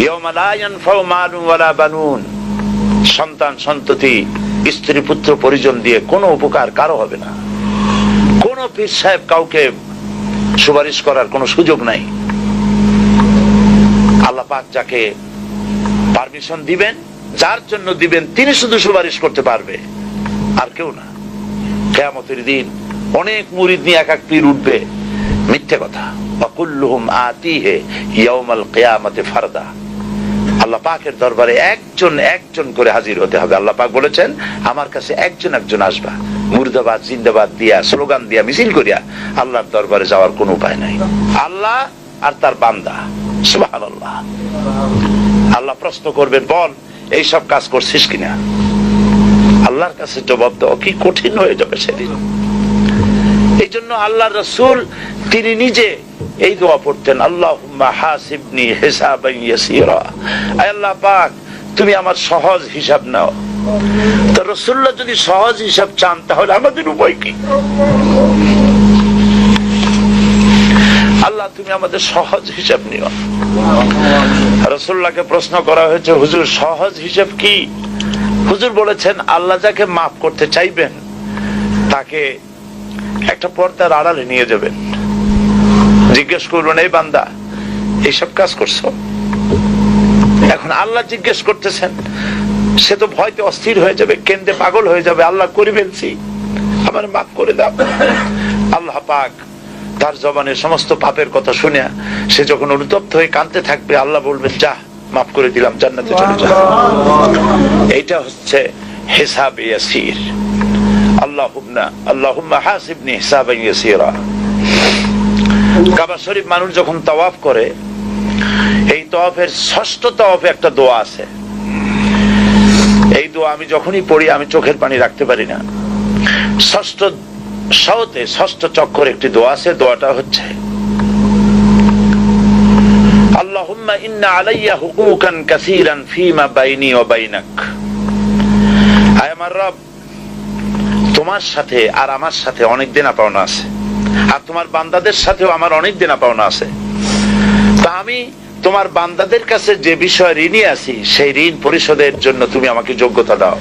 ইয়াওমা লা ইয়ানফাউ মালুন ওয়ালা বানুন, সন্তান সন্ততি স্ত্রী পুত্র পরিজন দিয়ে কোনো উপকার কারো হবে না। কোন পীর সাহেব কাউকে সুপারিশ করার কোনো সুযোগ নাই। আল্লাহ পাক যাকে পারমিশন দিবেন, যার জন্য দিবেন, তিনি শুধু সুপারিশ করতে পারবে, আর কেউ না। কিয়ামতের দিন অনেক মুরিদ নিয়ে এক এক পীর উঠবে, মিথ্যে কথা। ওয়াকুল্লুহুম আতিহি ইয়াউমাল কিয়ামাতি ফারদা, আল্লাহ পাকের দরবারে একজন একজন করে হাজির হতে হবে। আল্লাহ পাক বলেছেন, আমার কাছে একজন একজন আসবা। মুর্দাবাদ জিন্দাবাদ দিয়া, স্লোগান দিয়া, মিছিল করিয়া আল্লাহর দরবারে যাওয়ার কোনো উপায় নাই। আল্লাহ আর তার বান্দা, সুবহানাল্লাহ। আল্লাহ প্রশ্ন করবেন, বল এইসব কাজ করছিস কিনা? আল্লাহর কাছে জবাব দেওয়া কি কঠিন হয়ে যাবে সেদিন। এই জন্য আল্লাহ রাসূল তিনি নিজে এই দোয়া পড়তেন, আল্লাহুম্মা হাসিবনি হিসাবান ইয়াসীরা, আয় আল্লাহ পাক তুমি আমার সহজ হিসাব নাও। তো রাসূলুল্লাহ যদি সহজ হিসাব চান, তাহলে আমাদের উপায় কি? আল্লাহ তুমি আমাদের সহজ হিসাব নিও। রাসূলুল্লাহকে প্রশ্ন করা হয়েছে, হুজুর সহজ হিসাব কি? হুজুর বলেছেন, আল্লাহ যাকে মাফ করতে চাইবেন তাকে একটা পর্দার আড়ালে নিয়ে যাবেন, জিজ্ঞেস করবেন, এই বান্দা এইসব কাজ করছো? এখন আল্লাহ জিজ্ঞেস করতেছেন, সে তো ভয়তে অস্থির হয়ে যাবে, কেন্দে পাগল হয়ে যাবে, আল্লাহ করে ফেলছি, আমার মাফ করে দাও। আল্লাহ পাক তার জবানে সমস্ত পাপের কথা শুনে সে যখন অনুতপ্ত হয়ে কাঁদতে থাকবে, আল্লাহ বলবেন, যা মাফ করে দিলাম, জান্নাতে চলে যা। এইটা হচ্ছে হিসাব ইয়াসির। আল্লাহুম্মা হাসিবনি হিসাবান ইয়াসীরা। কাবা শরীফ মানুষ যখন তাওয়াফ করে, এই তাওয়াফের ষষ্ঠ তাওয়াফে একটা দোয়া আছে। এই দোয়া আমি যখনই পড়ি আমি চোখের পানি রাখতে পারি না। ষষ্ঠ চক্কর একটি দোয়া আছে। দোয়াটা হচ্ছে, আল্লাহুম্মা ইন্না আলাইয়া হুকুকান কাসীরান ফীমা বাইনি ওয়া বাইনাক। আয় আমার রব, তোমার সাথে আর আমার সাথে অনেক দেনা পাওনা আছে, আর তোমার বান্দাদের সাথেও আমার অনেক দেনা পাওনা আছে। তা আমি তোমার বান্দাদের কাছে যে বিষয় ঋণী আছি, সেই ঋণ পরিশোধের জন্য তুমি আমাকে যোগ্যতা দাও।